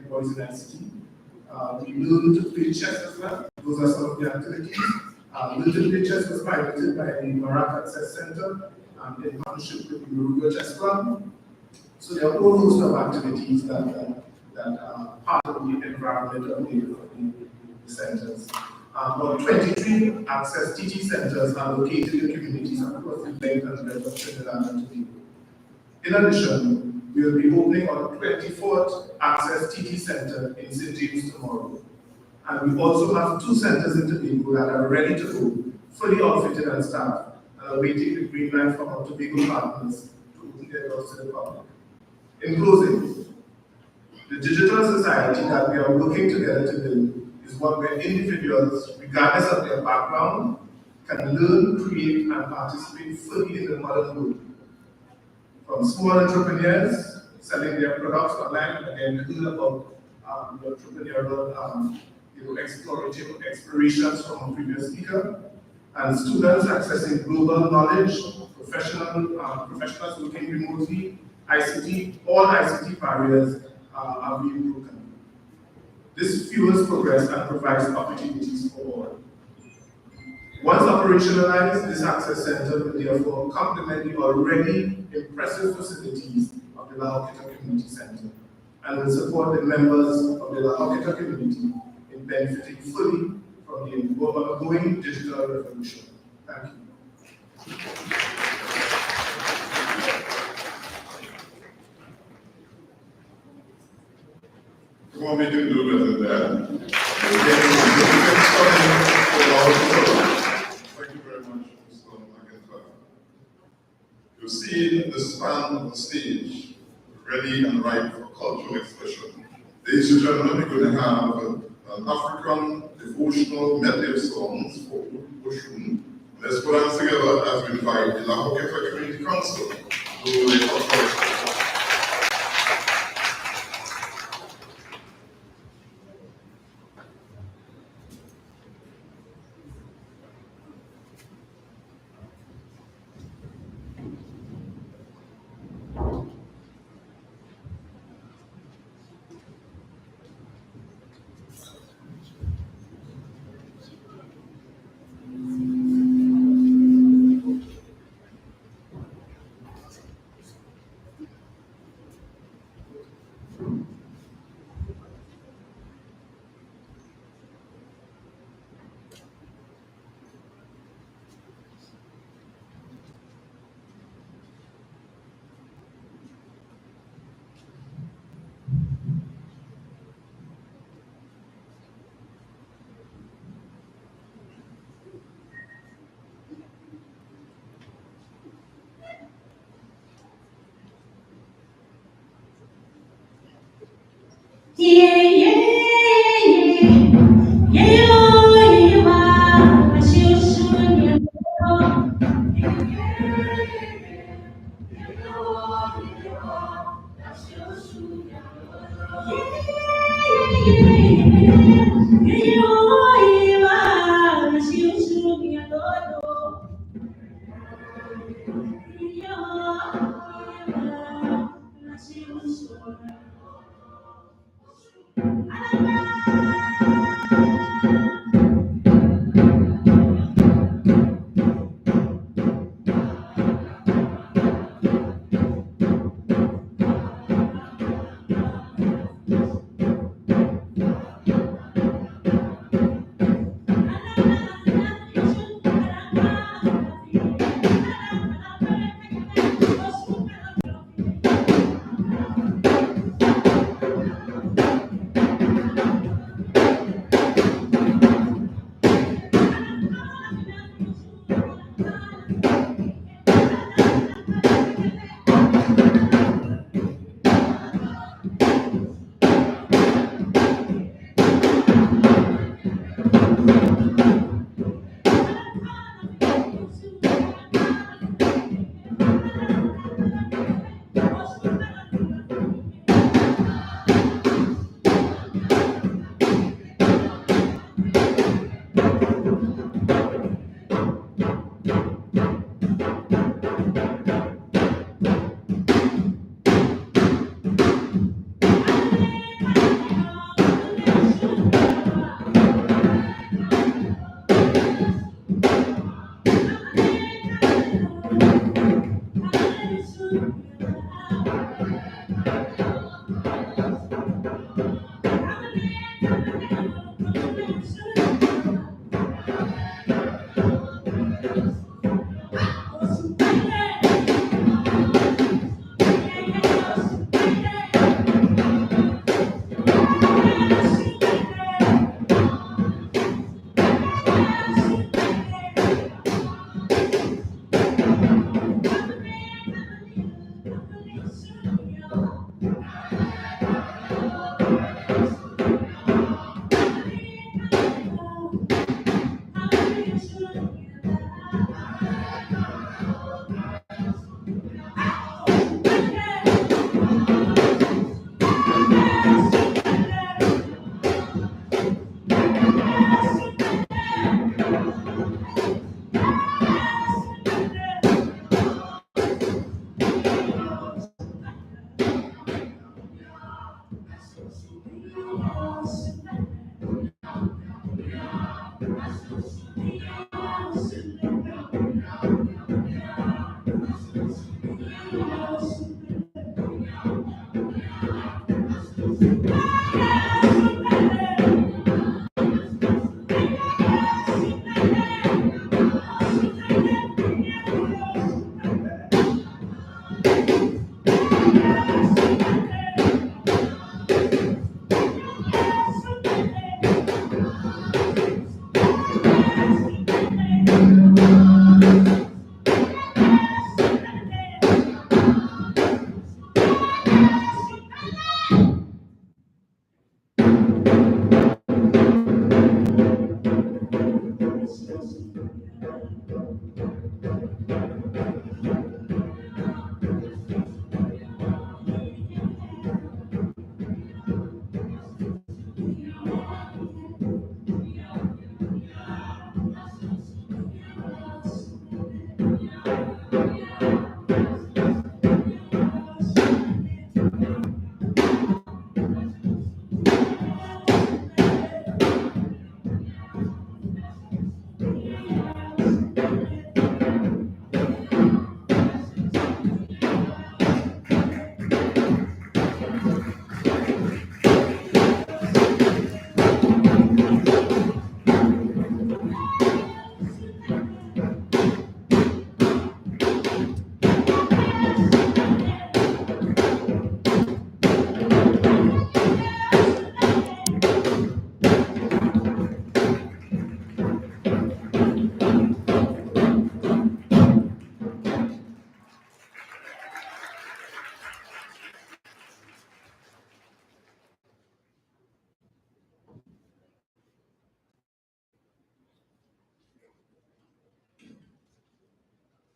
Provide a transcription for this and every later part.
boys in ICT. We learned to play chess as well. Those are some of the activities. Learn to play chess was piloted by the Marat Access Center in partnership with the Uruguay Chess Club. So there are a whole host of activities that are part of the environment of the centers. About 23 access TT centers are located in communities across the length and breadth of Trinidad and Tobago. In addition, we will be opening our 24th Access TT Center in St. James tomorrow. And we also have 2 centers in Tobago that are ready to go, fully outfitted and staffed, and are waiting the green light from our Tobago partners to open their doors to the public. In closing, the digital society that we are working together to build is one where individuals, regardless of their background, can learn, create, and participate fully in the modern world. From small entrepreneurs selling their products online, and again, heard about the entrepreneurial explorations from a previous speaker, and students accessing global knowledge, professionals working remotely, ICT, all ICT barriers are being broken. This fuels progress and provides opportunities for all. Once operationalized, this access center will therefore complement the already impressive facilities of the LaHorquetta Community Center and will support the members of the LaHorquetta community in benefiting fully from the ongoing digital revolution. Thank you. Come on, we can do better than that. Thank you very much, Mr. McIntyre. You see the span of the stage, ready and ripe for cultural expression. Ladies and gentlemen, we're going to have an African devotional medley of songs for Oshun. Let's put hands together as we invite the LaHorquetta Community Council to the cultural.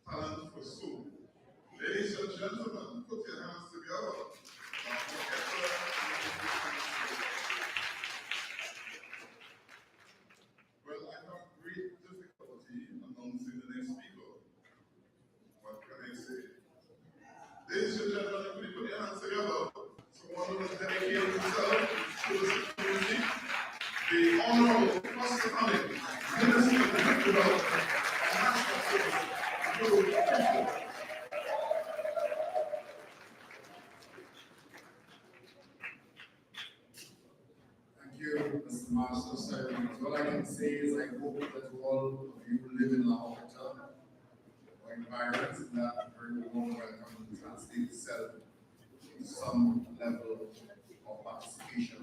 Talent for Soul. Ladies and gentlemen, put your hands together. Well, I have great difficulty announcing the next speaker. What can I say? Ladies and gentlemen, could you put your hands together? Someone who has dedicated himself to the community. The Honorable First Coming Minister of Development and National Service. Thank you, Mr. Master of Ceremonies. All I can say is I hope that all of you who live in LaHorquetta or environments that very warm welcome to translate itself to some level of participation.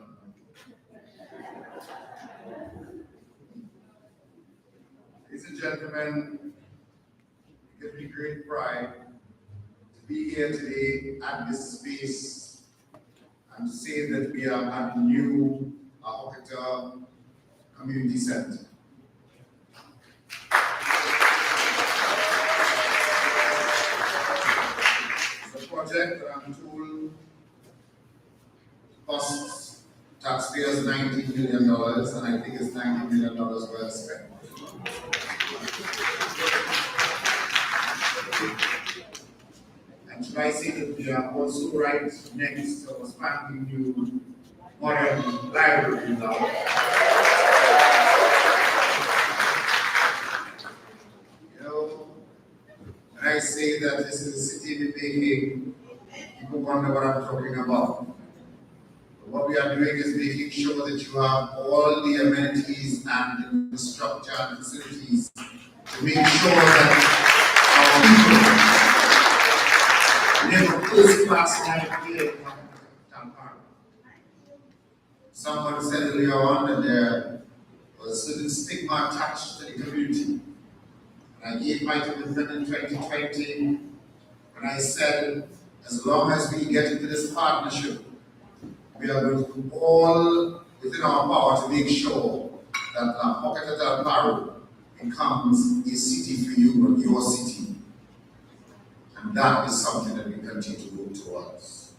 Ladies and gentlemen, it gives me great pride to be here today at this space and to say that we are at the new LaHorquetta Community Center. It's a project that I'm told costs taxpayers $19 million, and I think it's $19 million well spent. And should I say that we are also right next to a spanking new modern library now. You know, when I say that this is a city in the making, people wonder what I'm talking about. But what we are doing is making sure that you have all the amenities and infrastructure and facilities to make sure that our people live a first-class life here in Tampere. Someone said earlier on that there was a certain stigma attached to the community. And I gave my commitment in 2020 when I said, as long as we get into this partnership, we are going to do all within our power to make sure that LaHorquetta becomes a city for you, your city. And that is something that we continue to work towards.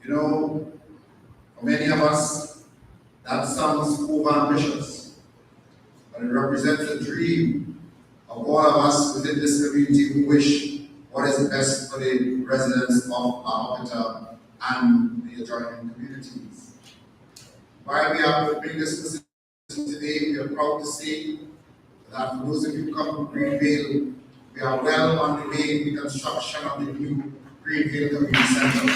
You know, for many of us, that sounds over-ambitious, but it represents a dream of all of us within this community who wish what is best for the residents of LaHorquetta and the adjoining communities. While we are opening this facility today, we are proud to say that for those of you who come from Greenville, we are well on the way in the construction of the new Greenfield Community Center.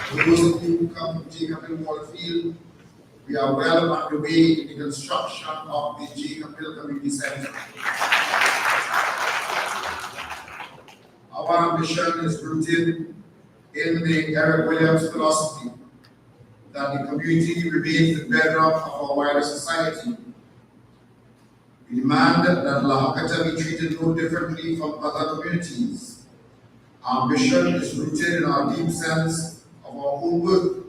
For those of you who come from Jacob Hill Waterfield, we are well underway in the construction of the Jacob Hill Community Center. Our ambition is rooted in the Eric Williams philosophy that the community remains the bedrock of our wider society. We demand that LaHorquetta be treated no differently from other communities. Our ambition is rooted in our deep sense of our own worth,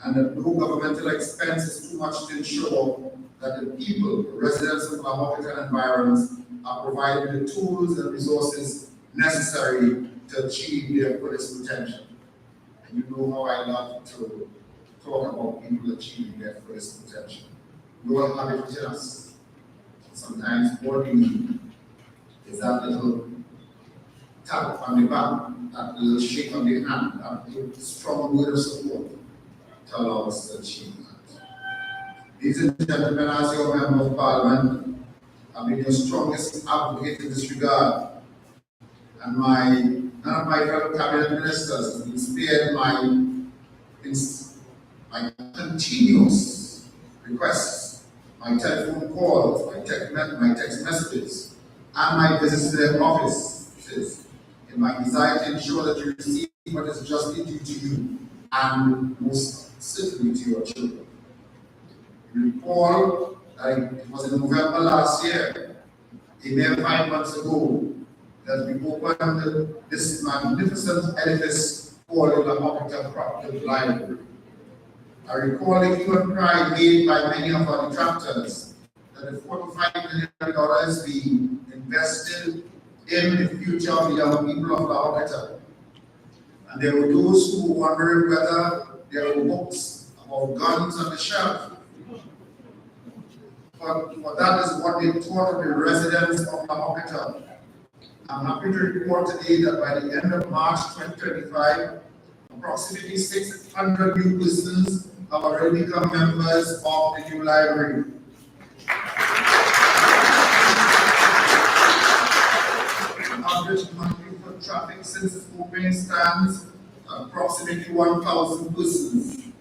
and that no governmental expense is too much to ensure that the people, the residents of LaHorquetta and environs, are provided with the tools and resources necessary to achieve their fullest potential. And you know how I love to talk about people achieving their fullest potential. We all have it within us. Sometimes all we need is that little tap on the back, that little shake on the hand, that little strong word of support to allow us to achieve that. Ladies and gentlemen, as your Member of Parliament, I've been your strongest advocate in this regard, and none of my fellow cabinet ministers have been spared my continuous requests, my telephone calls, my text messages, and my visits to their offices in my desire to ensure that you receive what is justly due to you and most certainly to your children. You recall that it was in November last year, a mere 5 months ago, that we opened this magnificent edifice called the LaHorquetta Cooperative Library. I recall the hue and cry made by many of our detractors that the $45 million be invested in the future of the young people of LaHorquetta. And there were those who were wondering whether there were books about guns on the shelf. But that is what they taught of the residents of LaHorquetta. I'm happy to report today that by the end of March 2025, approximately 600 new persons have already become members of the new library. Average monthly foot traffic since its opening stands at approximately 1,000 persons.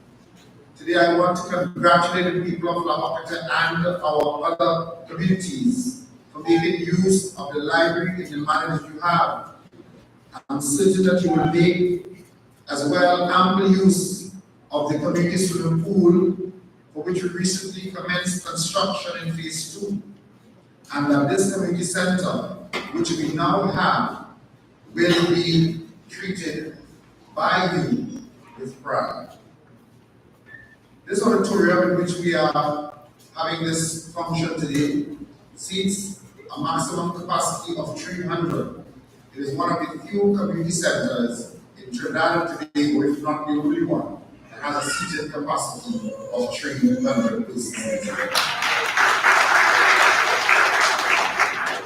Today I want to congratulate the people of LaHorquetta and our other communities for making use of the library in the manner that you have. I'm certain that you will make as well ample use of the community swimming pool, for which we recently commenced construction in phase 2. And that this community center, which we now have, will be treated by you with pride. This auditorium in which we are having this function today seats a maximum capacity of 300. It is one of the few community centers in Trinidad and Tobago, if not the only one, that has a seated capacity of 300 persons.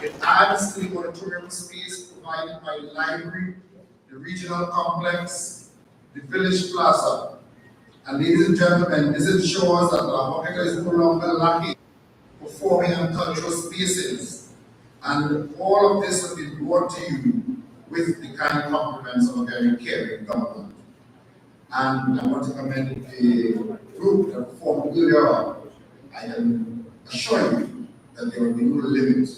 It adds to the auditorium space provided by the library, the regional complex, the village plaza. And ladies and gentlemen, this ensures that LaHorquetta is no longer lacking performing and cultural spaces. And all of this has been brought to you with the kind compliments of a very caring government. And I want to commend the group that performed earlier on. I can assure you that there will be no limit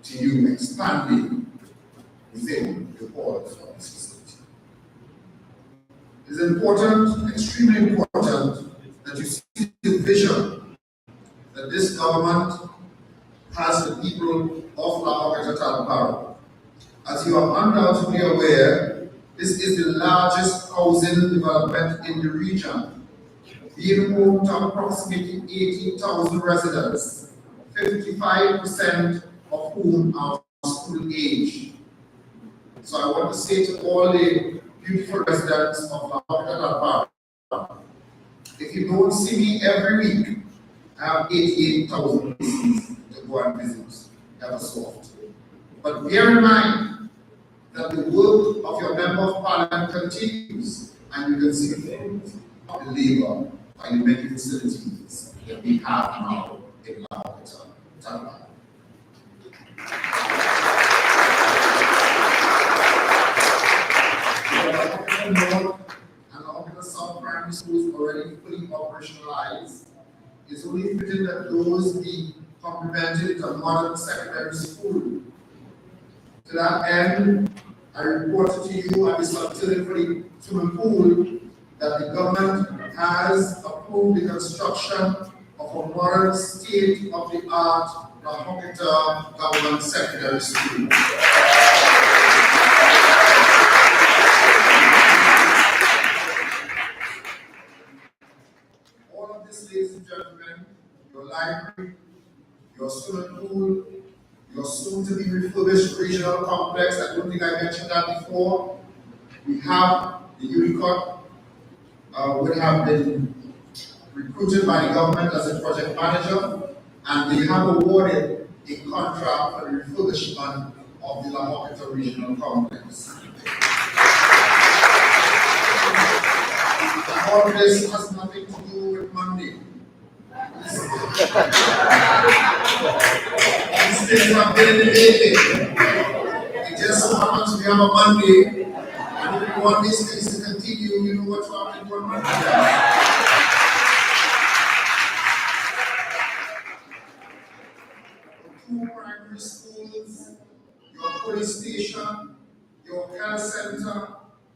to you expanding within the walls of this facility. It is important, extremely important, that you see the vision that this government has the people of LaHorquetta at power. As you are undoubtedly aware, this is the largest housing development in the region, being home to approximately 80,000 residents, 55% of whom are school age. So I want to say to all the beautiful residents of LaHorquetta, if you don't see me every week, I have 88,000 persons to go and visit every so often. But bear in mind that the work of your Member of Parliament continues, and you can see the labor by the many facilities that we have now in LaHorquetta. North and LaHorquetta South primary schools already fully operationalized, it's only fitting that those be complemented to modern secondary school. To that end, I reported to you at the subtility for the swimming pool that the government has approved the construction of a modern state-of-the-art LaHorquetta Government Secondary School. All of this, ladies and gentlemen, your library, your swimming pool, your soon-to-be refurbished regional complex, I don't think I mentioned that before. We have the UNICOT, would have been recruited by the government as a project manager, and they have awarded a contract for the refurbishment of the LaHorquetta Regional Complex. All this has nothing to do with Monday. These things have been in the making. It just so happens we have a Monday, and if you want these things to continue, you know what you have to do on Monday. Two primary schools, your police station, your health center,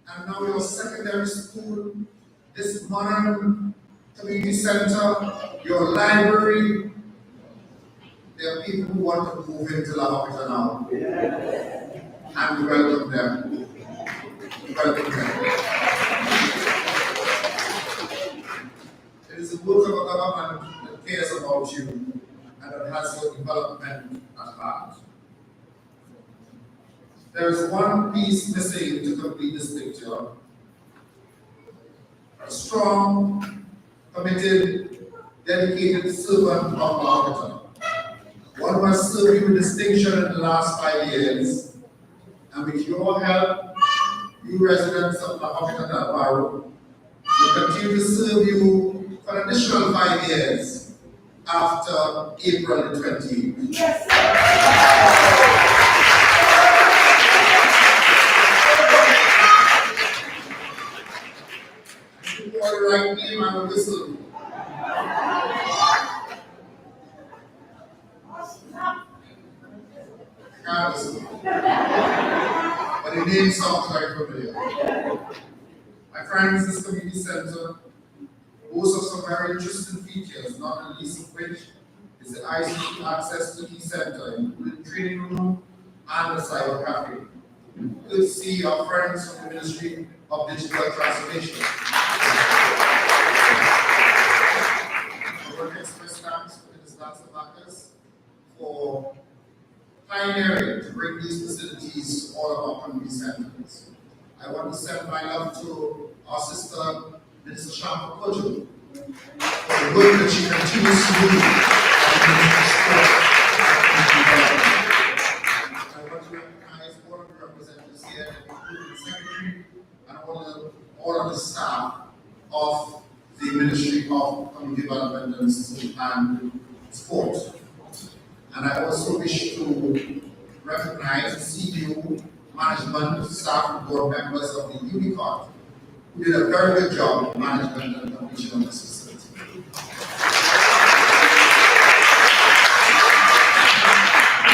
and now your secondary school, this modern community center, your library. There are people who want to move into LaHorquetta now. And we welcome them. We welcome them. It is the work of a government that cares about you and that has your development at heart. There is one piece missing to complete this picture. A strong, committed, dedicated servant of LaHorquetta. One who has served you with distinction in the last 5 years, and with your help, you residents of LaHorquetta will continue to serve you for an additional 5 years after April the 28th. Yes. If you call the right name, I will whistle. But the name sounds very familiar. My friends, this community center boasts of some very interesting features, not the least of which is the ICT access to the center, including the training room and the cyber cafe. Good to see our friends from the Ministry of Digital Transformation. I want to express thanks to Ms. Backers for pioneering to bring these facilities to all of our community centers. I want to send my love to our sister, Minister Shampa Kojo, for the work that she continues to do. I want to recognize all of the representatives here, including the Secretary and all of the staff of the Ministry of Community Development and Sport. And I also wish to recognize CBU, management, staff, and board members of the UNICOT, who did a very good job in management and completion of this facility.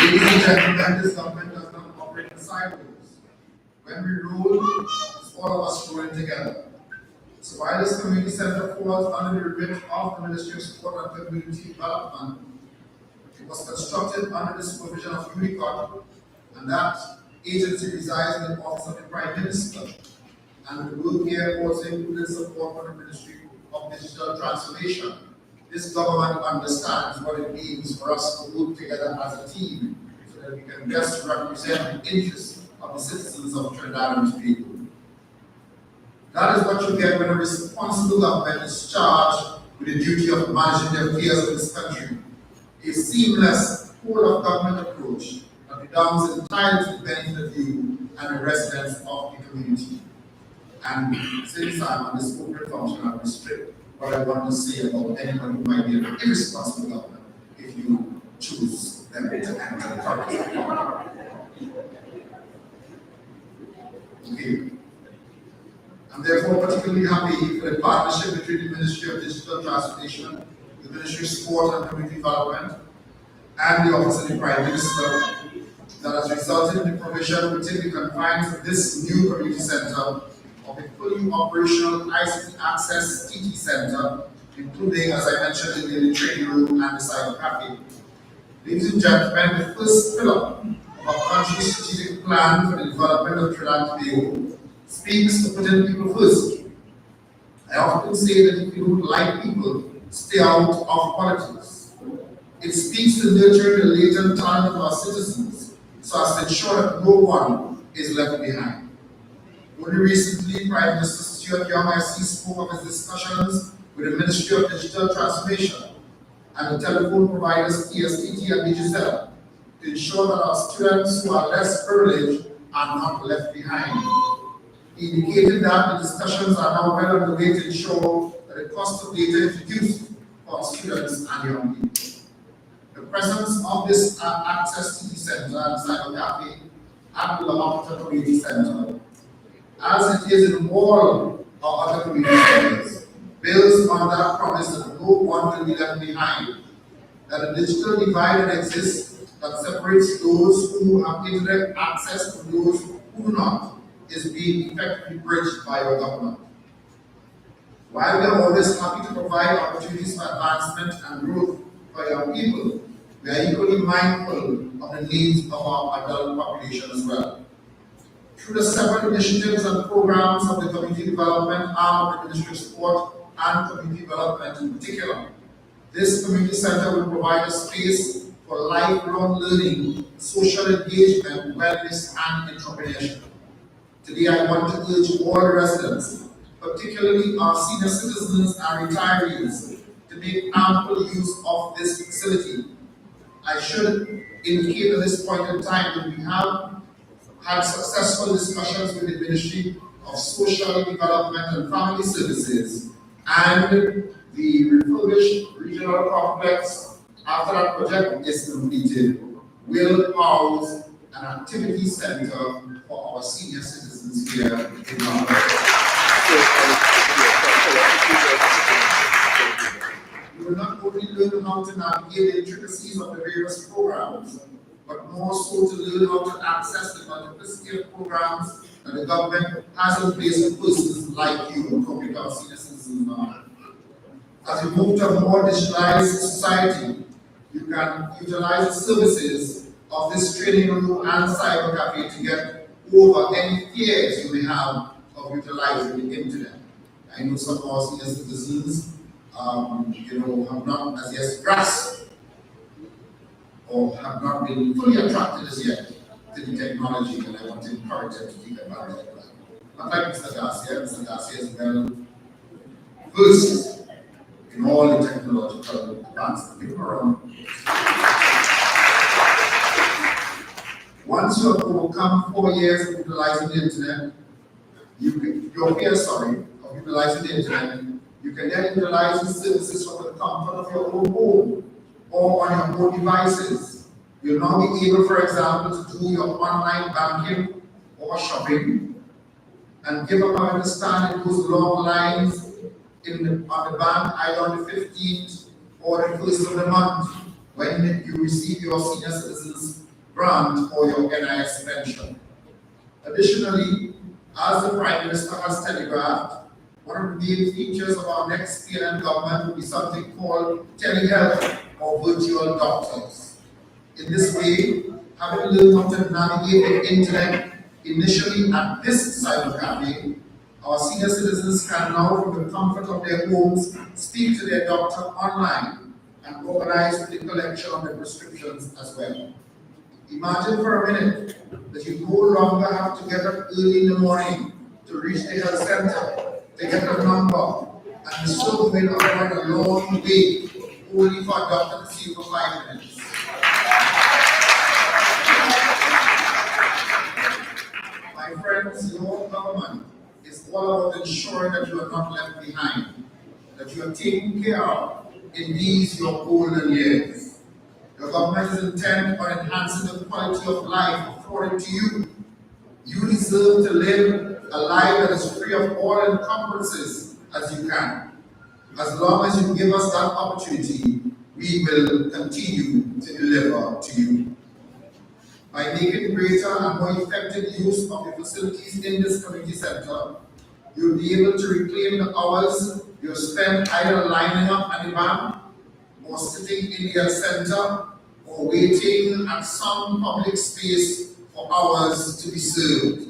Ladies and gentlemen, this government does not operate in silos. When we roll, it's all of us rolling together. So while this community center falls under the remit of the Ministry of Sport and Community Development, it was constructed under the supervision of UNICOT, and that agency resides in the office of the Prime Minister. And the work here also included support from the Ministry of Digital Transformation. This government understands what it means for us to work together as a team so that we can best represent the interests of the citizens of Trinidad and Tobago. That is what you get when a responsible government is charged with the duty of managing the affairs of this country. A seamless whole-of-government approach that redounds entirely to the benefit of you and the residents of the community. And since I'm on this corporate function, I restrict what I want to say about anyone who might be an irresponsible government if you choose them to enter the party. Okay. I'm therefore particularly happy for the partnership between the Ministry of Digital Transformation, the Ministry of Sport and Community Development, and the Office of the Prime Minister that has resulted in the provision within the confines of this new community center of a fully operational ICT access TT center, including, as I mentioned, the training room and the cyber cafe. Ladies and gentlemen, the first pillar of our country's strategic plan for the development of Trinidad and Tobago speaks to putting people first. I often say that if you don't like people, stay out of politics. It speaks to nurturing the latent talent of our citizens so as to ensure that no one is left behind. Only recently, Prime Minister Stuart Young IC spoke of his discussions with the Ministry of Digital Transformation and the telephone providers ESTT and Digicel to ensure that our students who are less privileged are not left behind. He indicated that the discussions are now well underway to ensure that the cost of data is reduced for our students and young people. The presence of this Access TT Center and Cyber Cafe at the LaHorquetta Community Center, as it is in all our other community centers, builds on that promise that no one will be left behind, that a digital divide that exists that separates those who have internet access from those who do not is being effectively bridged by our government. While we are always happy to provide opportunities for advancement and growth for young people, we are equally mindful of the needs of our adult population as well. Through the several initiatives and programs of the Community Development arm of the Ministry of Sport and Community Development in particular, this community center will provide a space for lifelong learning, social engagement, wellness, and entrepreneurship. Today, I want to urge all the residents, particularly our senior citizens and retirees, to make ample use of this facility. I should indicate at this point in time that we have had successful discussions with the Ministry of Social Development and Family Services, and the refurbished regional complex, after that project is completed, will house an activity center for our senior citizens here in our We will not only learn how to navigate the intricacies of the various programs, but more so to learn how to access the multiplicity of programs that the government has in place for persons like you, talking about senior citizens now. As we move to a more digitalized society, you can utilize the services of this training room and cyber cafe to get over any fears you may have of utilizing the internet. I know some of our senior citizens have not as yet grasped or have not been fully attracted as yet to the technology, and I want to encourage them to take advantage of that. But like Mr. Garcia is well versed in all the technological advancements around. Once you have overcome 4 years of utilizing the internet, of utilizing the internet, you can then utilize the services from the comfort of your own home or on your own devices. You'll now be able, for example, to do your online banking or shopping and give up understanding those long lines on the bank either on the 15th or the 1st of the month when you receive your senior citizens grant or your NIS pension. Additionally, as the Prime Minister has telegraphed, one of the main features of our next PLN government will be something called telehealth or virtual doctors. In this way, having learned how to navigate the internet initially at this cyber cafe, our senior citizens can now, from the comfort of their homes, speak to their doctor online and organize the collection of their prescriptions as well. Imagine for a minute that you no longer have to get up early in the morning to reach the health center, to get a number, and be so wait around a long way only for a doctor to see you for 5 minutes. My friends, your government is all about ensuring that you are not left behind, that you are taken care of in these your golden years. Your government is intent on enhancing the quality of life afforded to you. You deserve to live a life that is free of all encumbrances as you can. As long as you give us that opportunity, we will continue to deliver to you. By making greater and more effective use of the facilities in this community center, you'll be able to reclaim the hours you spent either lining up at the bank, or sitting in the center, or waiting at some public space for hours to be served.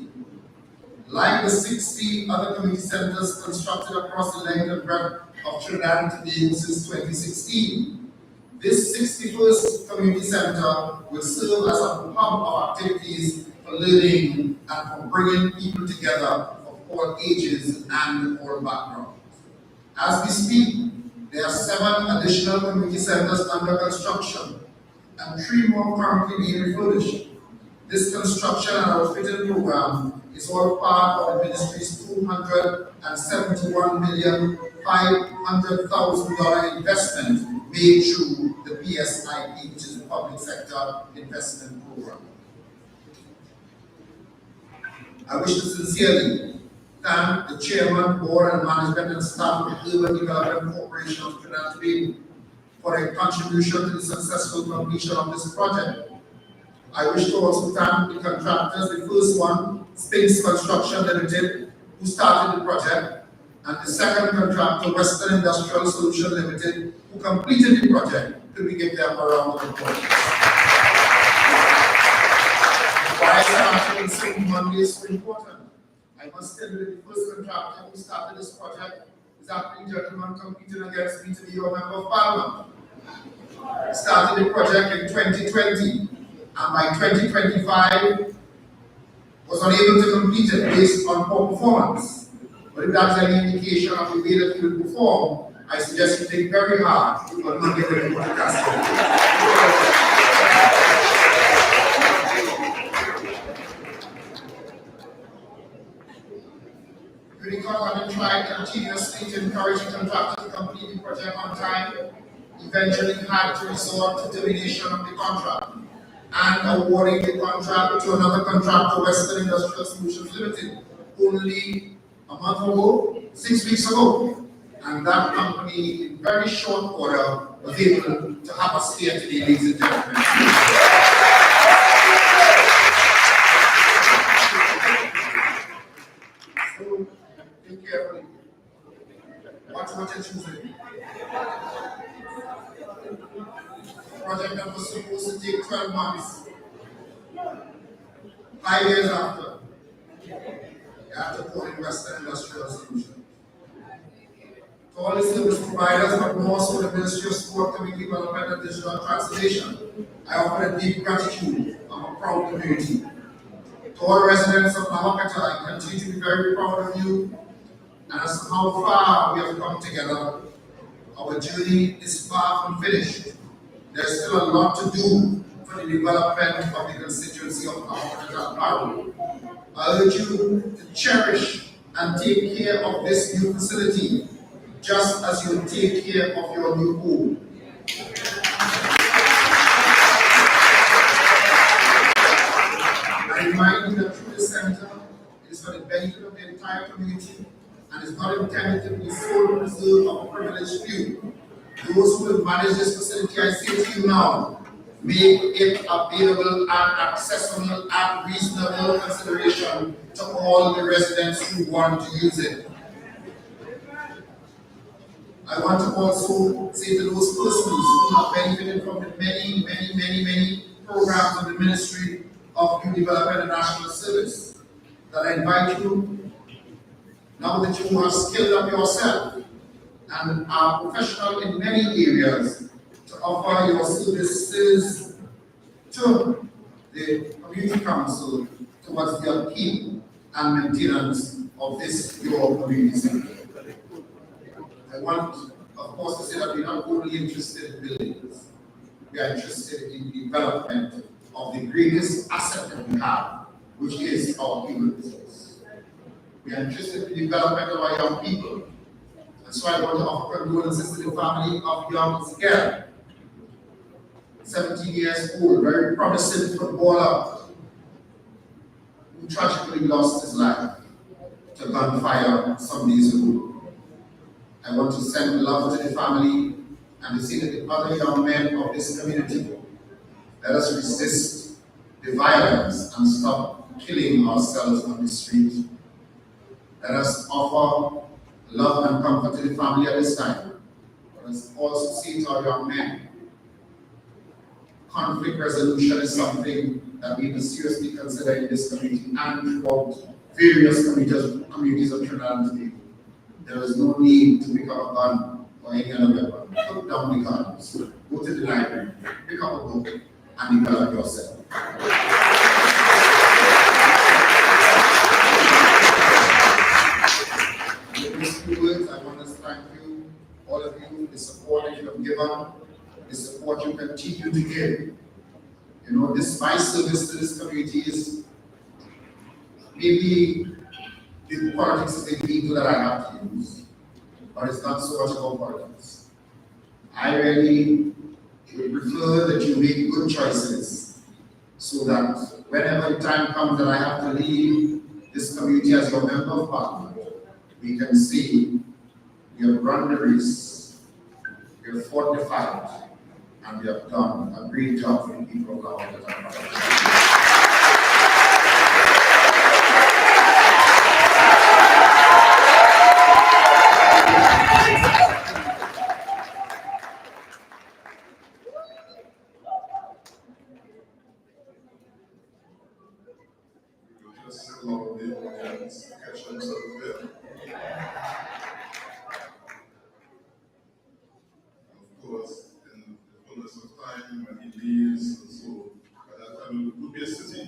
Like the 60 other community centers constructed across the length and breadth of Trinidad and Tobago since 2016, this 61st community center will serve as a hub of activities for learning and for bringing people together of all ages and all backgrounds. As we speak, there are 7 additional community centers under construction and 3 more currently being refurbished. This construction and outfitting program is all part of the ministry's $271,500,000 investment made through the PSIP, which is the Public Sector Investment Program. I wish to sincerely thank the Chairman, Board, and Management and staff of the Urban Development Corporation of Trinidad and Tobago for their contribution to the successful completion of this project. I wish to also thank the contractors, the first one, Spinks Construction Limited, who started the project, and the second contractor, Western Industrial Solution Limited, who completed the project. Could we give them a round of applause? Why I started in St. Monday is so important. I must tell you that the first contractor who started this project is actually a gentleman competing against me to be your member of parliament. He started the project in 2020, and by 2025 was unable to complete it based on poor performance. But if that's any indication of the way that he will perform, I suggest you think very hard on not getting into the casket. Having tried continuously to encourage the contractor to complete the project on time, eventually had to resort to termination of the contract and awarding the contract to another contractor, Western Industrial Solutions Limited, only a month ago, 6 weeks ago. And that company, in very short order, was able to have us here today, ladies and gentlemen. So, think carefully. Watch what you're choosing. Project that was supposed to take 12 months. 5 years after, you have to put in Western Industrial Solutions. To all the service providers, but more so the Ministry of Sport, Community Development and Digital Transformation, I offer a deep gratitude. I'm a proud community. To all residents of LaHorquetta, I continue to be very proud of you and as to how far we have come together. Our journey is far from finished. There's still a lot to do for the development of the constituency of LaHorquetta. I urge you to cherish and take care of this new facility, just as you take care of your new home. I remind you that through the center, it is for the benefit of the entire community and is not intended to be sole reserve of a privileged few. Those who will manage this facility, I say to you now, make it available and accessible at reasonable consideration to all the residents who want to use it. I want to also say to those persons who have benefited from the many programs of the Ministry of Youth Development and National Service that I invite you, now that you have skilled up yourself and are professional in many areas, to offer your services to the Community Council towards the upkeep and maintenance of this your community center. I want, of course, to say that we're not only interested in buildings, we are interested in the development of the greatest asset that we have, which is our human resource. We are interested in the development of our young people. And so I want to offer condolences to the family of young Miguel, 17 years old, very promising footballer, who tragically lost his life. to gunfire some days ago. I want to send love to the family and to say to the other young men of this community, let us resist the violence and stop killing ourselves on the street. Let us offer love and comfort to the family at this time. Let us also say to our young men, conflict resolution is something that we must seriously consider in this community and throughout various communities of Trinidad and Tobago. There is no need to pick up a gun or any other weapon. Put down the guns, go to the library, pick up a book, and develop yourself. With these few words, I want to thank you, all of you, for the support that you have given, the support you continue to give. You know, my service to this community is maybe the politics is the vehicle that I have to use, but it's not so much about politics. I really would prefer that you make good choices so that whenever the time comes that I have to leave this community as your member of parliament, we can see we have run the race, we have fought the fight, and we have done a great job for the people of LaHorquetta. Just allow the audience to catch themselves there. Of course, in the fullness of time, when he leaves, and so by that time it would be a city.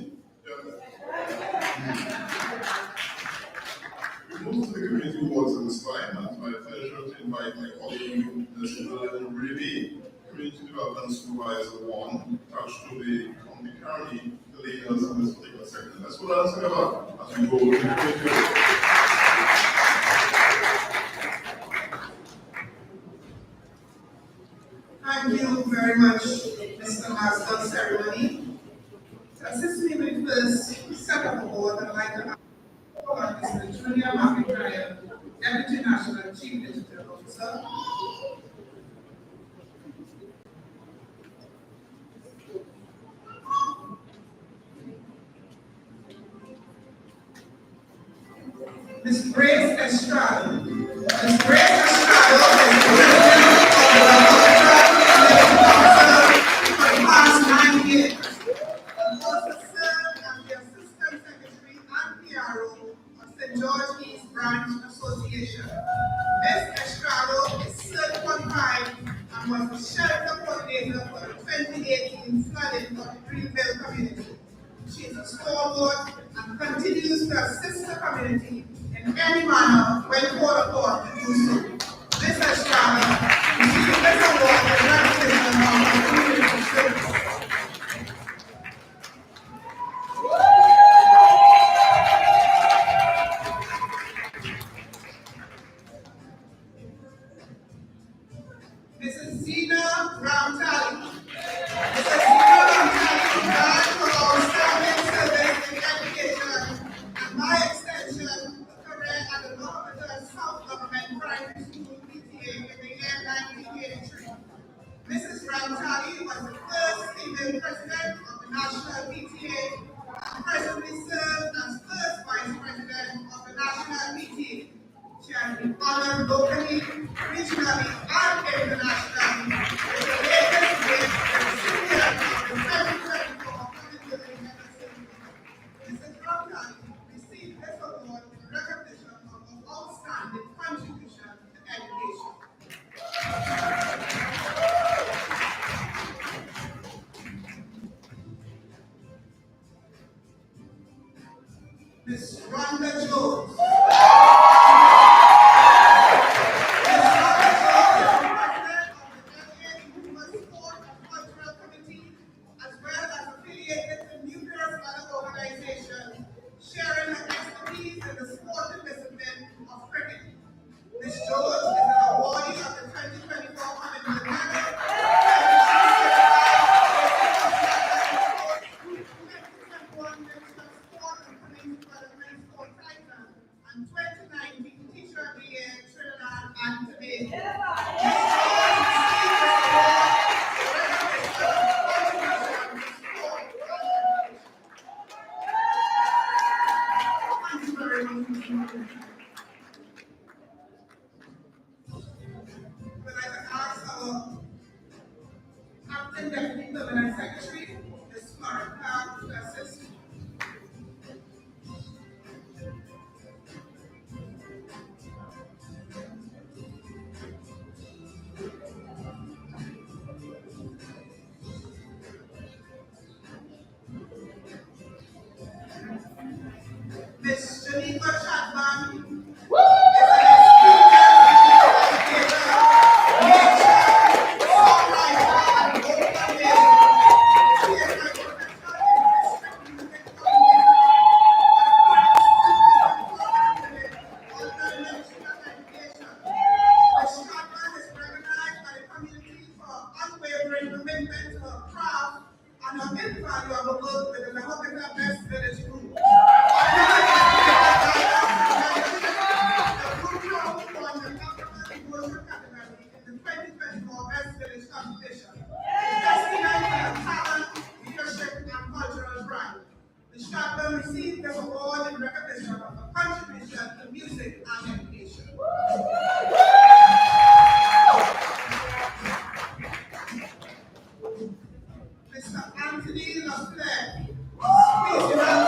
We move to the community awards at this time, and it's my pleasure to invite my colleague, Mr. Ruby, Community Development Supervisor 1, attached to the county currently the leaders in this particular segment. Let's go down together as we go to the community awards. Thank you very much, Mr. Master of Ceremony. To assist me with the first set of awards, I'd like to ask Mr. Junior McIntyre, Deputy National Chief Digital Officer. Ms. Grace Estrada. Ms. Grace Estrada is the President of the for the past 9 years. And also served as the Assistant Secretary and PRO of St. George East Branch Association. Ms. Estrada is certified and was the shelter coordinator for the 2018 flooding of the Greenville community. She is a stalwart and continues to assist the community in any manner when called upon to do so. Ms. Estrada received this award in recognition of her community service. Mrs. Zina Ramtali. Mrs. Zina Ramtali died for outstanding service in education and by extension, a career at the LaHorquetta South Government Primary School PTA in the year 1983. Mrs. Ramtali was the first female president of the National PTA and presently serves as first vice president of the National PTA. She has been honored locally, regionally, and internationally with the latest gift recipient of the 2024 Commonwealth Medicine. Mrs. Ramtali received this award in recognition of her outstanding contribution to education. Ms. Rhonda Jones. Ms. Rhonda Jones is the president of the LA Movement Sport and Cultural Committee, as well as affiliated to numerous other organizations, sharing her expertise in the sporting discipline of cricket. Ms. Jones is an awardee of the 2024 Commonwealth Medal, and 20 But I can ask our Acting Deputy Permanent Secretary, Ms. LaHorquetta, to assist. Ms. Geneva Chapman is an esteemed educator, songwriter, and vocal musician. She is a professional in district music unwavering commitment to her craft and her invaluable work with the LaHorquetta Best Village Group. The group won the African Worship category in the 2024 Best Village competition. Testament to her talent, leadership, and cultural pride. The Stratton received this award in recognition of her contribution to music and education. Mr. Anthony LaFleur, regional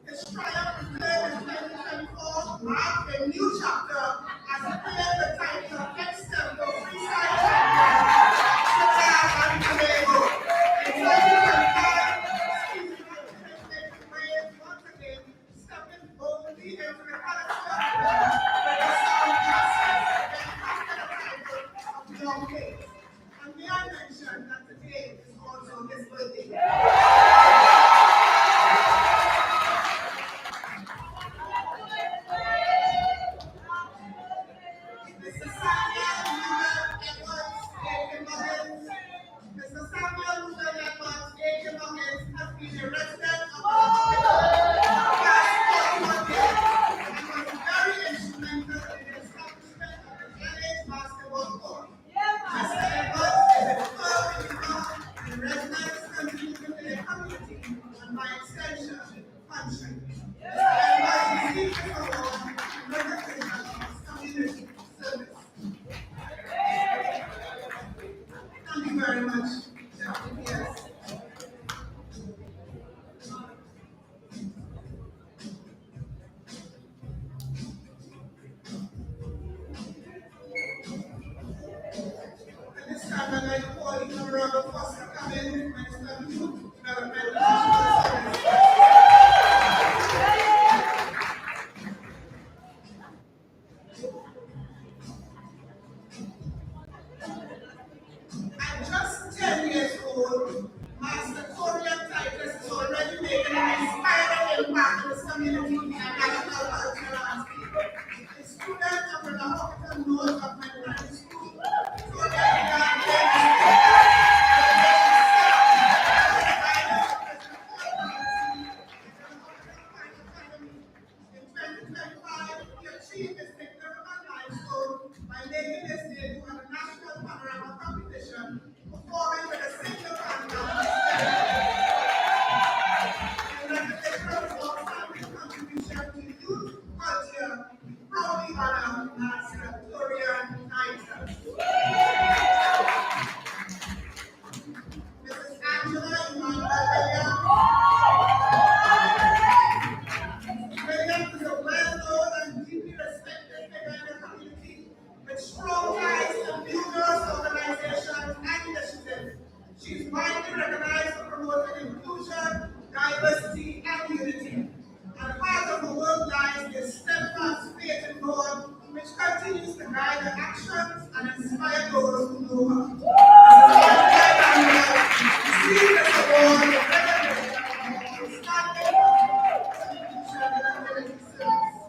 His triumph declared in 2024 marked a new chapter as he cleared the title of ex-tempo freestyle champion of Tobago. In 2025, Stephen made waves once again, stepping boldly into the character with the song Justice and after the title of Young Kings. And may I mention that today is also his birthday. Mr. Samuel Ruben Edwards, A.K. Mullins, has been a resident of the past 41 years and was very instrumental in the establishment of the village basketball court. Mr. Edwards is a firm believer in residents contributing to the community and by extension, country. Mr. Edwards received this award in recognition of his community service. Thank you very much, Dr. Pierce. At this time, I'd like to call in Honorable Foster Cummings, Minister of Youth Development and Social Services. At just 10 years old, Master Torian Titus is already making an inspiring impact in his community and national cultural landscape. A student of the LaHorquetta North Government High School, Torian began in 2025, he achieved a significant milestone by making his debut at the National Panorama Competition, performing with a single band in recognition of his outstanding contribution to youth culture. We proudly honor Master Torian Titus. Mrs. Angela Emmanuel Williams is a well-known and deeply respected figure in the community with strong ties to numerous organizations and initiatives. She is widely recognized for promoting inclusion, diversity, and unity. And part of her work lies this steadfast faith in God, which continues to guide her actions and inspire those who know her. Receive this award in recognition of her outstanding contribution to the community service.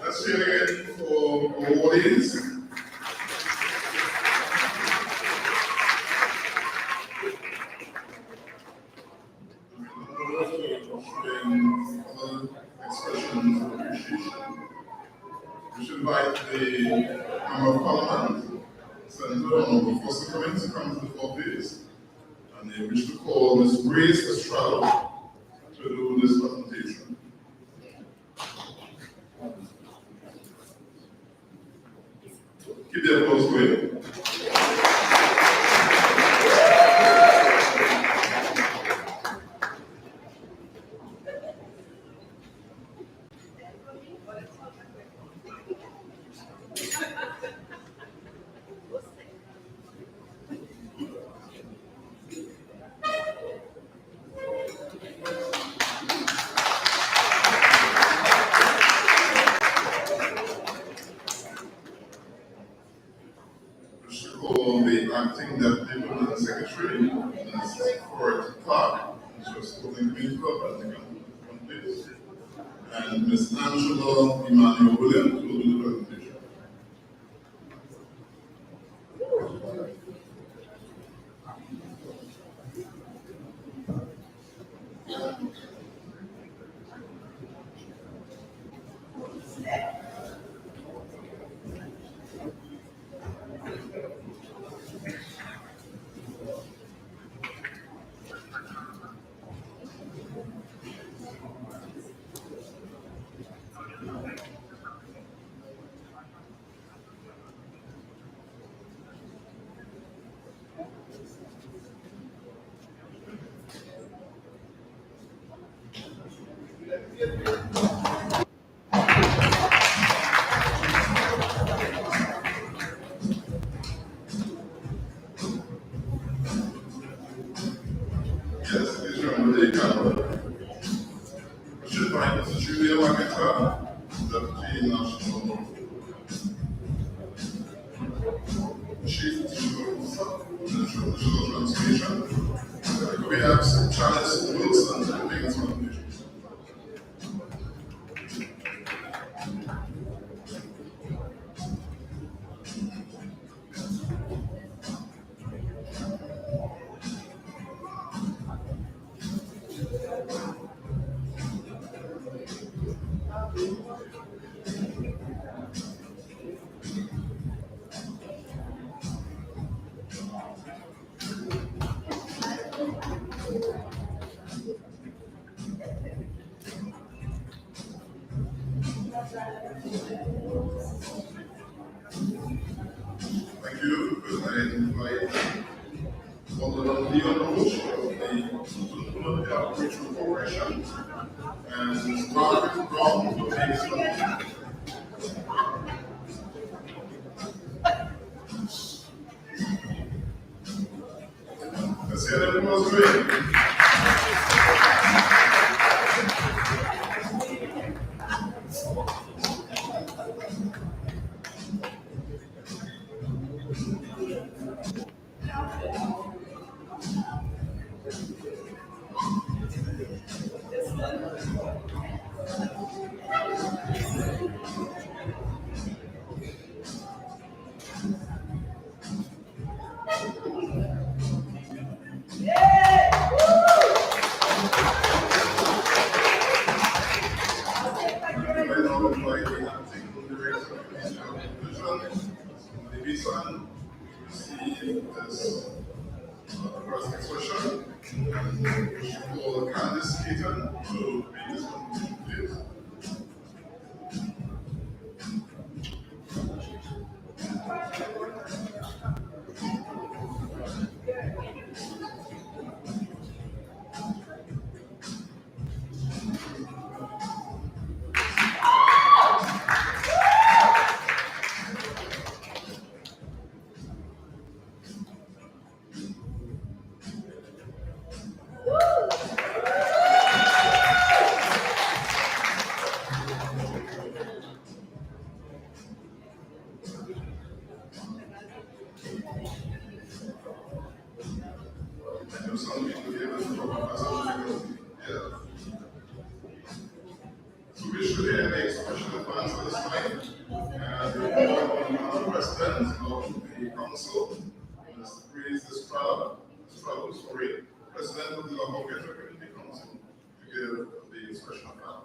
Let's hear it again for awardees. Showing other expressions of appreciation. We should invite the Member of Parliament, Senator Honorable Foster Cummings, to come to the floor, please. And they wish to call Ms. Grace Estrada to do this presentation. Keep the applause going. Deputy Permanent Secretary, Ms. Ford Clark, who was holding community club, please. And Ms. Angela Emmanuel Williams will do the presentation. Yes, please remember the camera. We should find Mr. Julia LaHorquetta, Deputy National Chief Digital Transformation. We have Charles Wilson to make his presentation. Thank you. I invite Alderman Leon Roach of the Outreach Corporation and Ms. Margaret Brown to make his presentation. Let's hear that was great. First expression, and call Candice Keaton to make this contribution, please. I know some people here that talk about something. Yeah. So we should hear the expression of plans for this time. And the president of the council, Mr. Praise Estrada, sorry, president of the LaHorquetta Community Council, to give the expression of plans.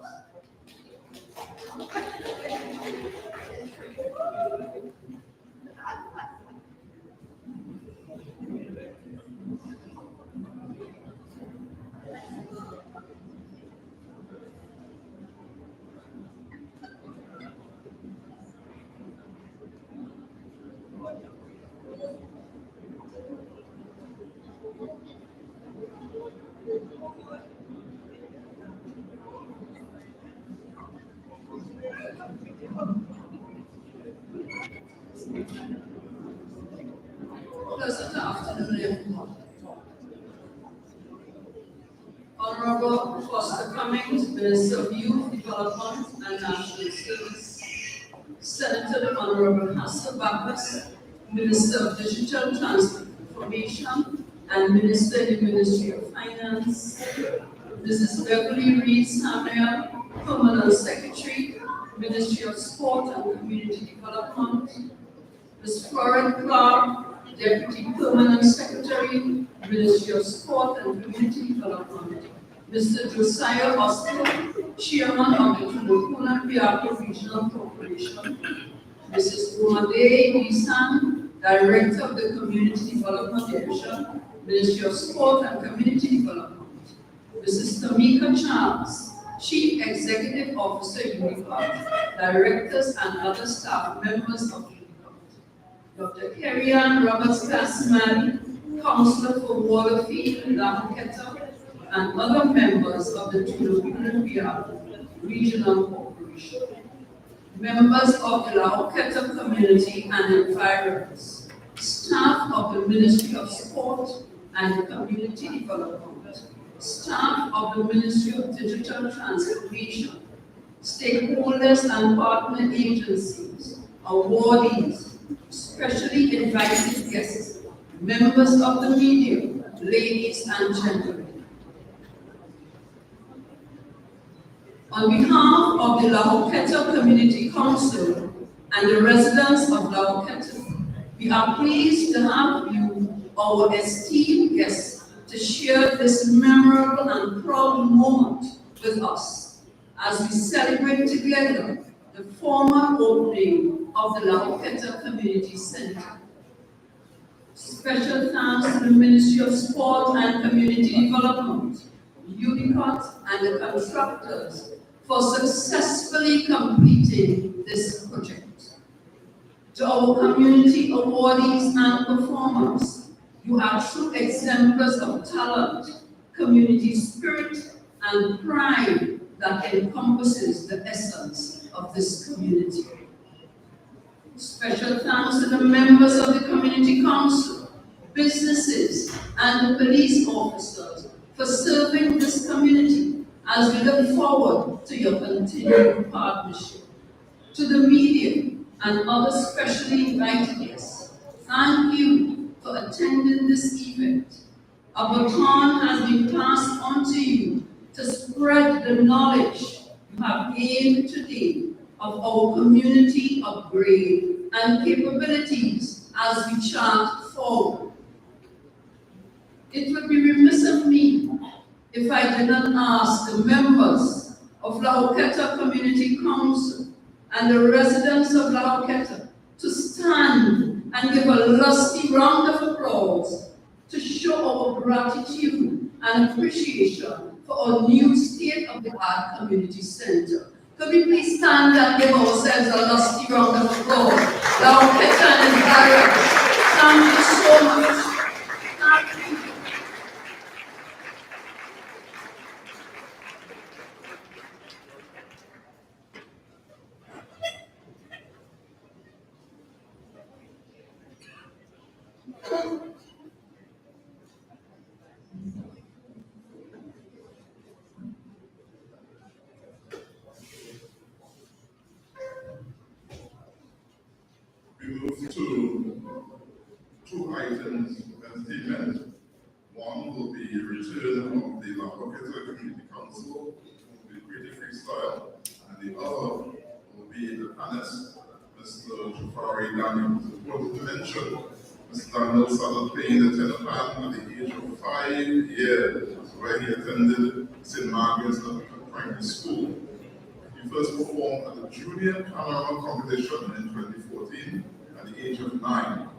Pleasant afternoon, everyone. Honorable Foster Cummings, Minister of Youth Development and National Service, Senator the Honorable Hassan Backus, Minister of Digital Transformation Information and Minister in the Ministry of Finance. Mrs. Beverly Reed Samuel, Permanent Secretary, Ministry of Sport and Community Development. Ms. Florence Clark, Deputy Permanent Secretary, Ministry of Sport and Community Development. Mr. Josiah Oscar, Chairman of the Tunapuna Regional Corporation. Mrs. Umade Nisan, Director of the Community Development Division, Ministry of Sport and Community Development. Mrs. Tamika Charles, Chief Executive Officer, UNICOT, Directors and other staff members of UNICOT. Dr. Kerry-Ann Roberts-Casman, Councillor for Waterfield, LaHorquetta, and other members of the Tunapuna Regional Corporation. Members of the LaHorquetta community and environs, staff of the Ministry of Sport and Community Development, staff of the Ministry of Digital Transformation, stakeholders and partner agencies, awardees, specially invited guests, members of the media, ladies and gentlemen. On behalf of the LaHorquetta Community Council and the residents of LaHorquetta, we are pleased to have you, our esteemed guests, to share this memorable and proud moment with us as we celebrate together the formal opening of the LaHorquetta Community Center. Special thanks to the Ministry of Sport and Community Development, UNICOT, and the contractors for successfully completing this project. To our community awardees and performers, you are true exemplars of talent, community spirit, and pride that encompasses the essence of this community. Special thanks to the members of the Community Council, businesses, and the police officers for serving this community as we look forward to your continued partnership. To the media and other specially invited guests, thank you for attending this event. A baton has been passed on to you to spread the knowledge you have gained today of our community upgrade and capabilities as we chart forward. It would be remiss of me if I did not ask the members of LaHorquetta Community Council and the residents of LaHorquetta to stand and give a lusty round of applause to show our gratitude and appreciation for our new state-of-the-art community center. Could we please stand and give ourselves a lusty round of applause? LaHorquetta and environs, thank you so much. Thank you. We move to two items as statement. One will be return of the LaHorquetta Community Council with creative freestyle, and the other will be the panelist, Mr. Jafari Daniel. It's important to mention Mr. Daniel started playing the tenor pan at the age of 5 years, where he attended St. Margaret's Primary School. He first performed at the Junior Panorama Competition in 2014 at the age of 9.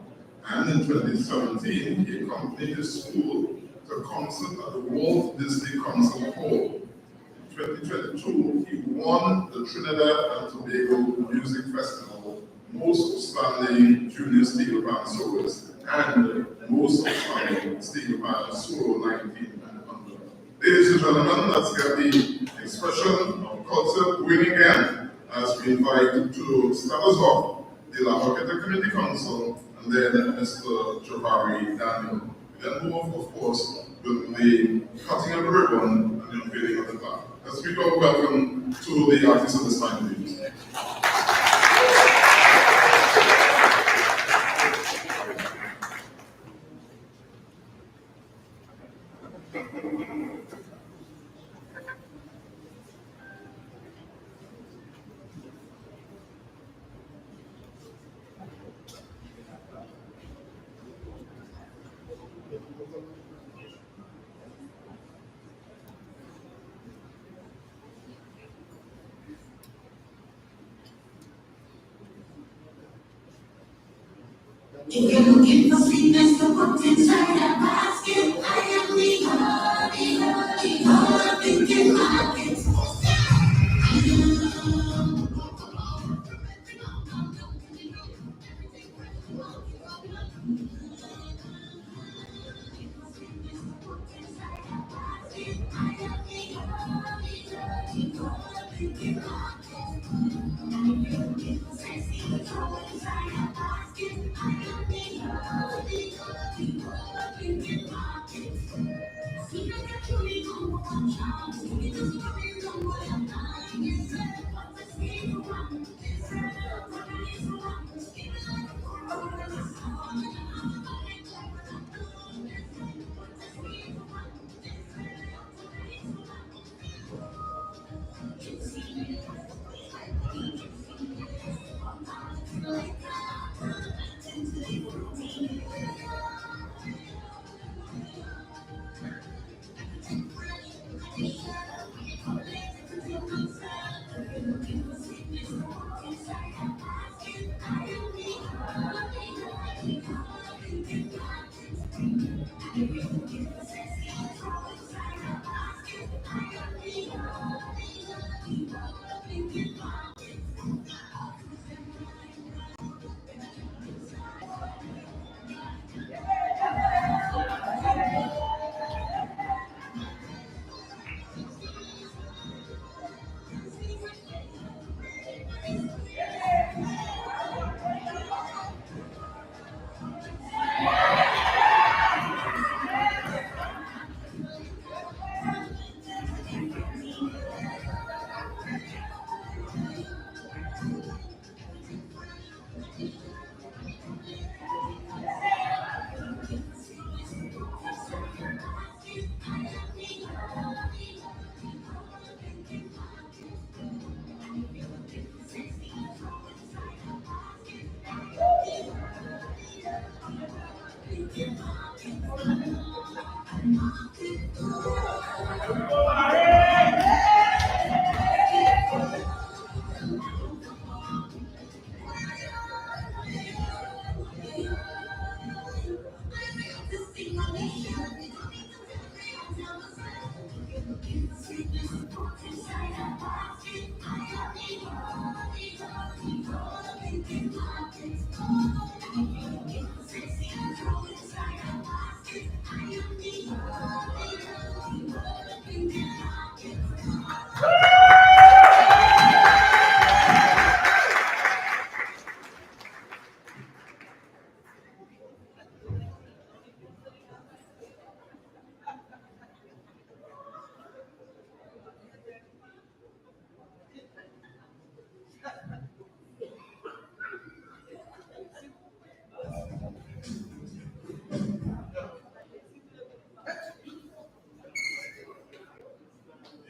And in 2017, he accompanied his school to a concert at the Walt Disney Concert Hall. In 2022, he won the Trinidad and Tobago Music Festival Most Outstanding Junior Steel Band Soloist and Most Outstanding Steel Band Solo 19 and under. Ladies and gentlemen, let's get the expression of culture going again as we invite to start us off the LaHorquetta Community Council and then Mr. Jafari Daniel. We then move, of course, with the cutting of the ribbon and the unveiling of the flag. Let's give a welcome to the artists of this time, please. If you're looking for sweetness to put inside a basket, I am the thinking market.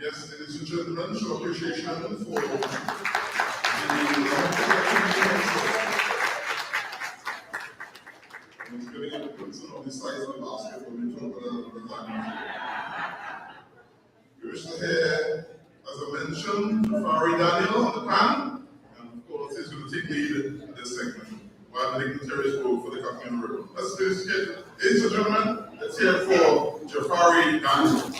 Yes, ladies and gentlemen, show appreciation for the it's getting a concern on the size of the basket when we talk about the time. We wish to hear, as I mentioned, Jafari Daniel on the pan, and of course he's going to take lead in this segment while the dignitaries go for the cooking and roll. Let's do this again. Ladies and gentlemen, let's hear it for Jafari Daniel.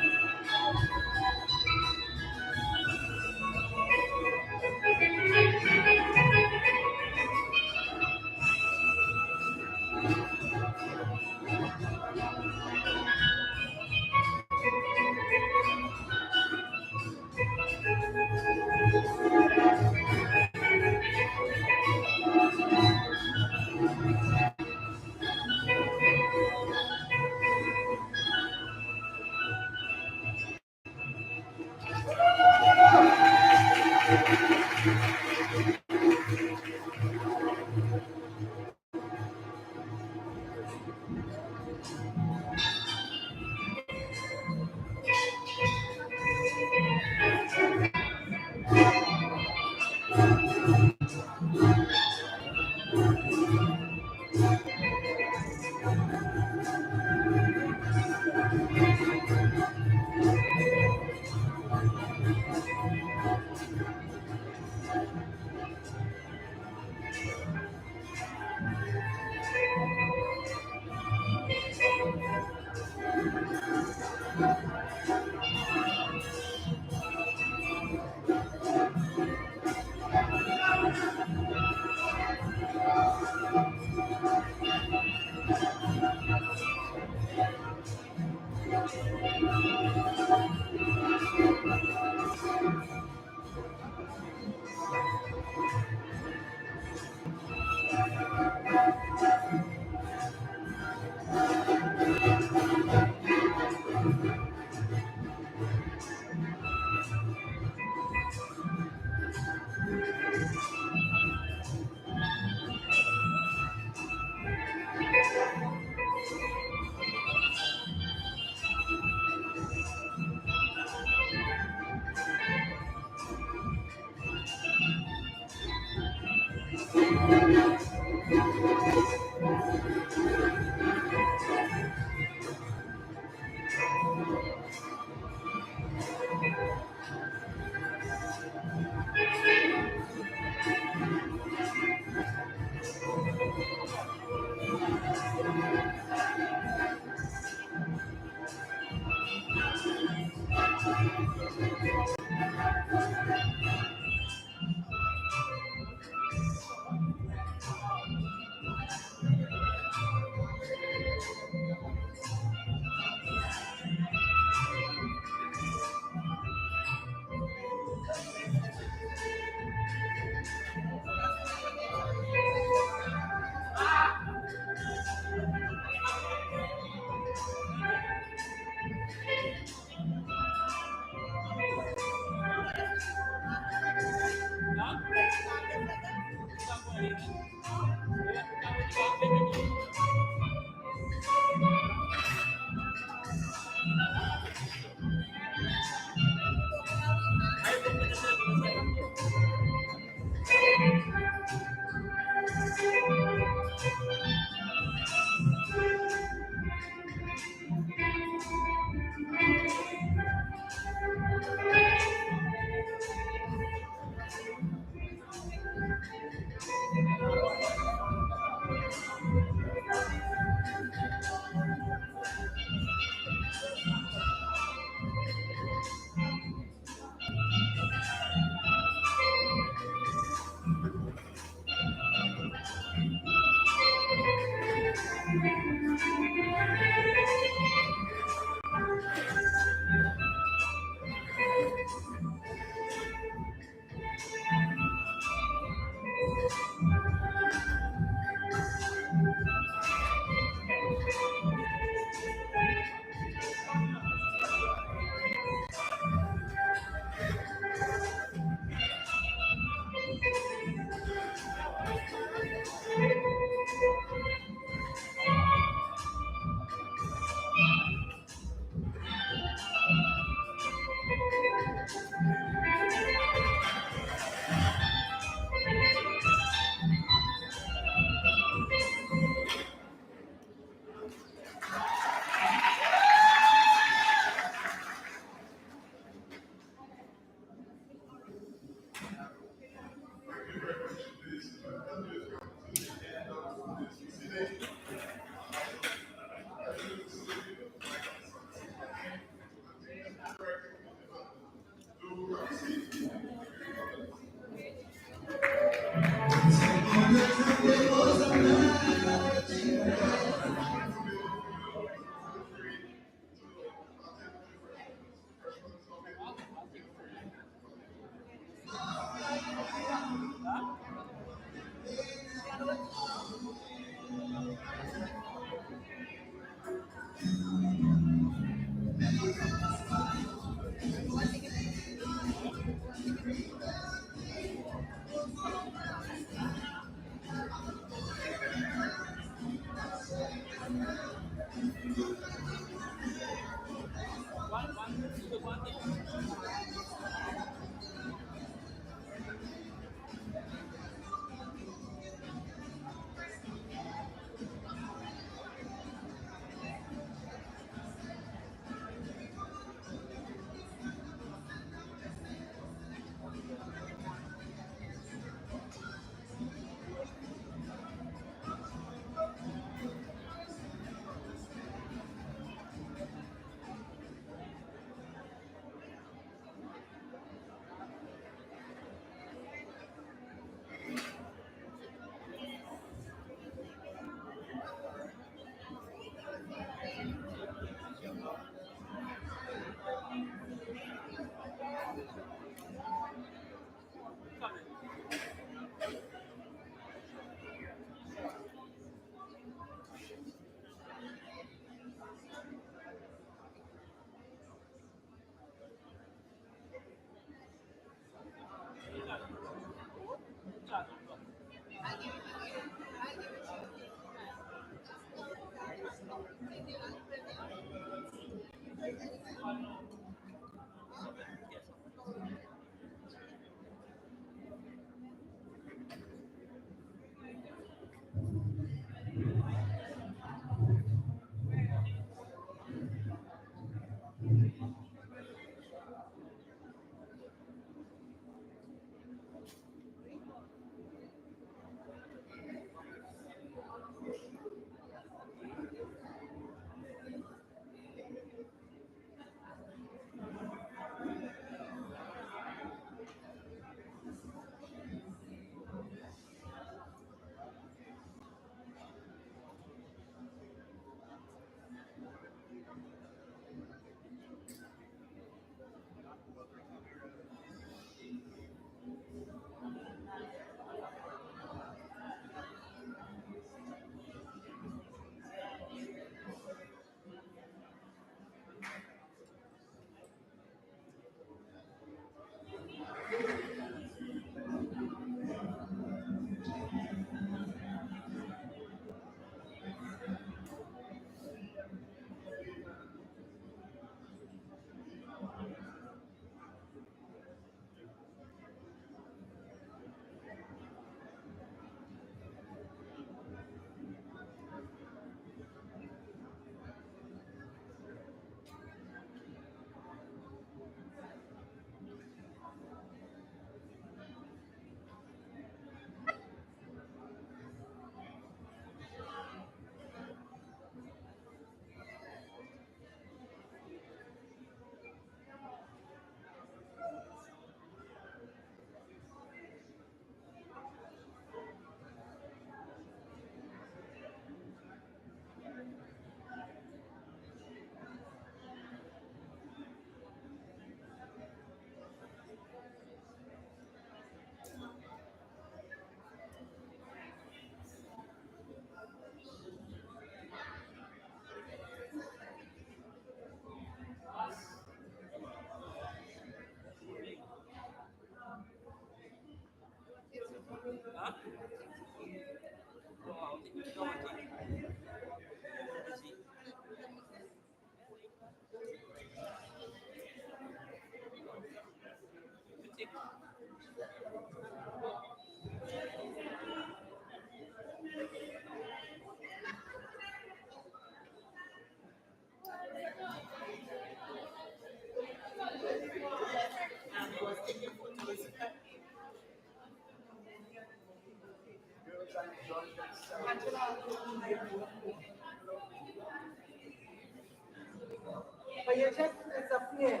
But your chest is up here.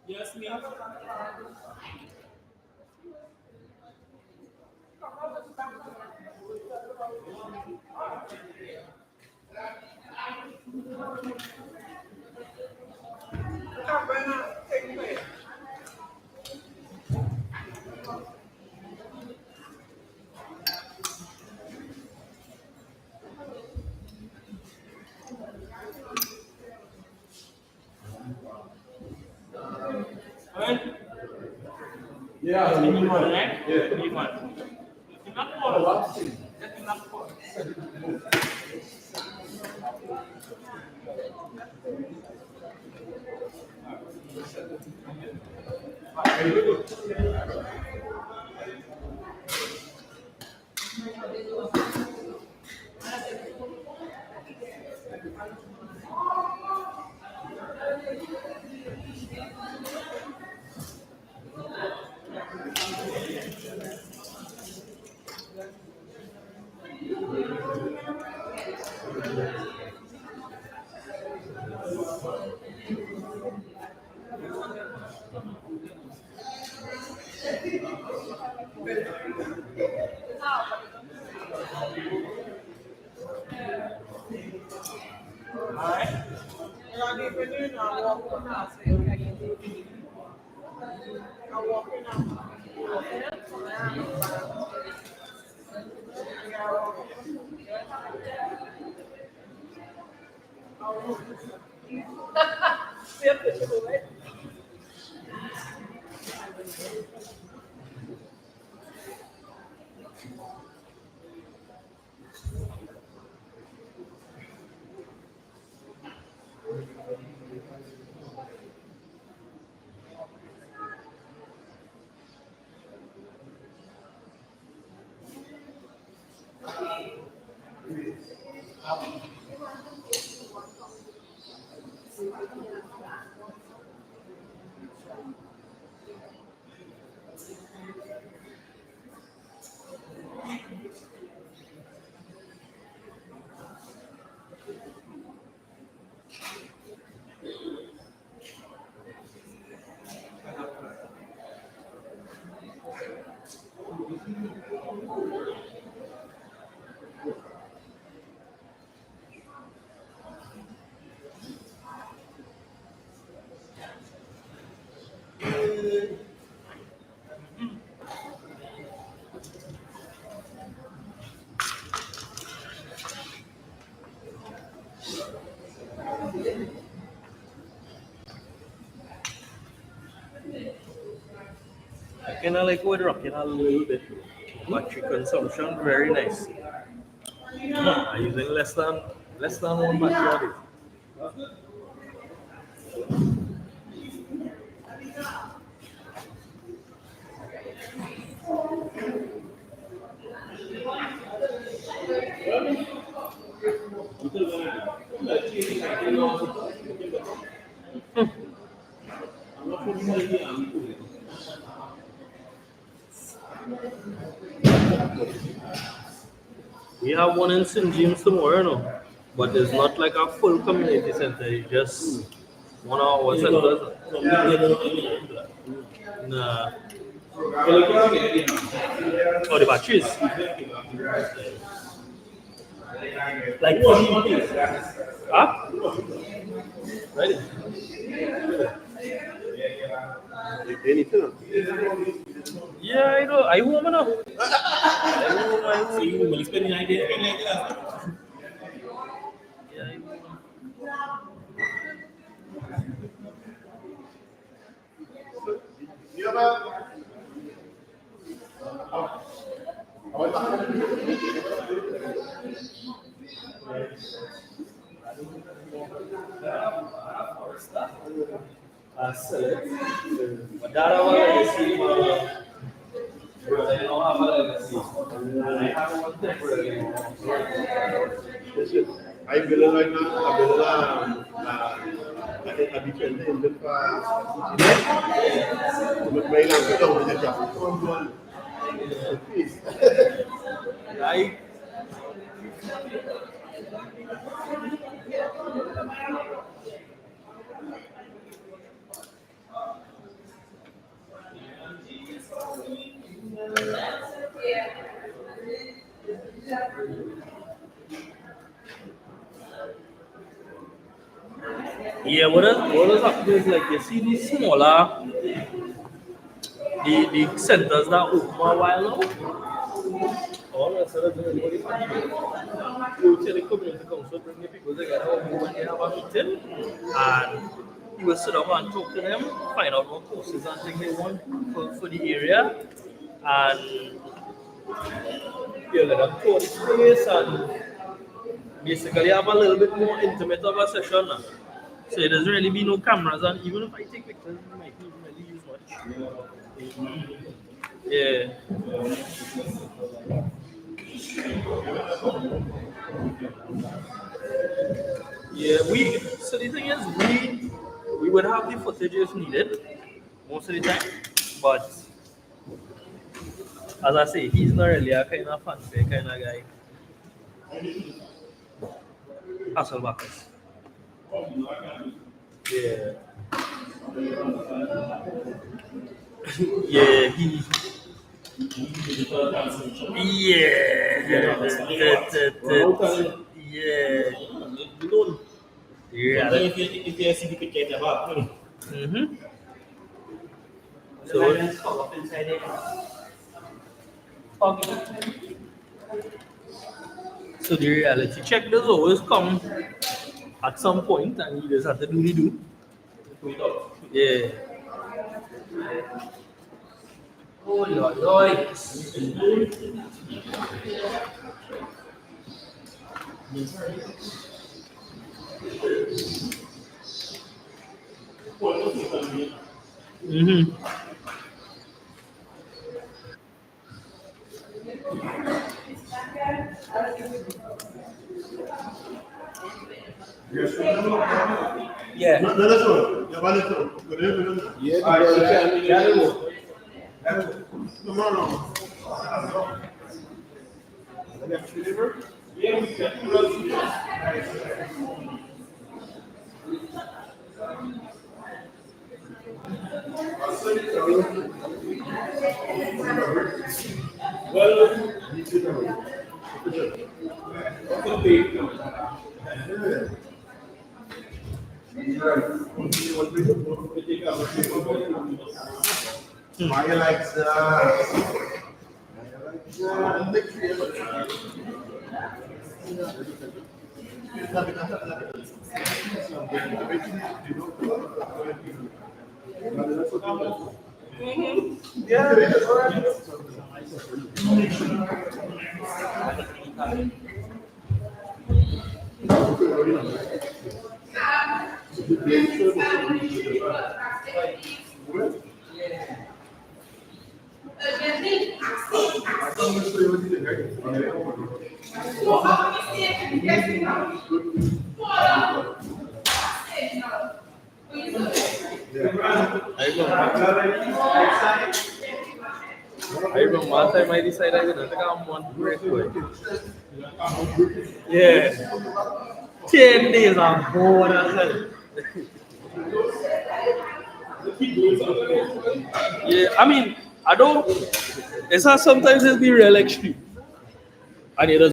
Yes, me. Alright? Yeah, Anyone, right? yeah. Anyone. Not all. That's not all. Alright? Can I like order up? Can I a little bit? battery consumption very nice. I'm using less than one battery a day. We have one in St. James tomorrow, no? But it's not like a full community center. It's just 1 hour center. Nah. Oh, the batteries. Like huh? Ready? Anything? Yeah, I know. I home now. I home. See, you will spend an idea. Yeah, I home. Sell it. But that was legacy. I don't have a legacy. And I have one temporary. I'm gonna right now. I'm gonna habitually in the past. But my language don't get that. Please. I yeah, what is happening is like you see these smaller the centers that open a while now. All of a sudden, everybody go to the community council, bring the people together, when they have a meeting, and you will sit down and talk to them, find out what courses and things they want for the area, and you let them tour the space and basically have a little bit more intimate of a session now. So it doesn't really be no cameras, and even if I take pictures, you might not really use much. Yeah. Yeah, so the thing is we would have the footage if needed most of the time. But as I say, he's not really a kind of fanfare kind of guy. Hasselbackers. Yeah. Yeah, yeah. Yeah. If you see the picture in the back. Mm-hmm. So the reality check does always come at some point, and you just have to do the do. Yeah. Oh Lord, Lord. Mm-hmm. Yeah. No, that's all. Yeah, that's all. Yeah, no. Why you like that? Yeah. I remember one time I decided I didn't take out one breakaway. Yeah. 10 days I'm bored as hell. Yeah, I mean, I don't. It's not sometimes it's be real extreme. And it does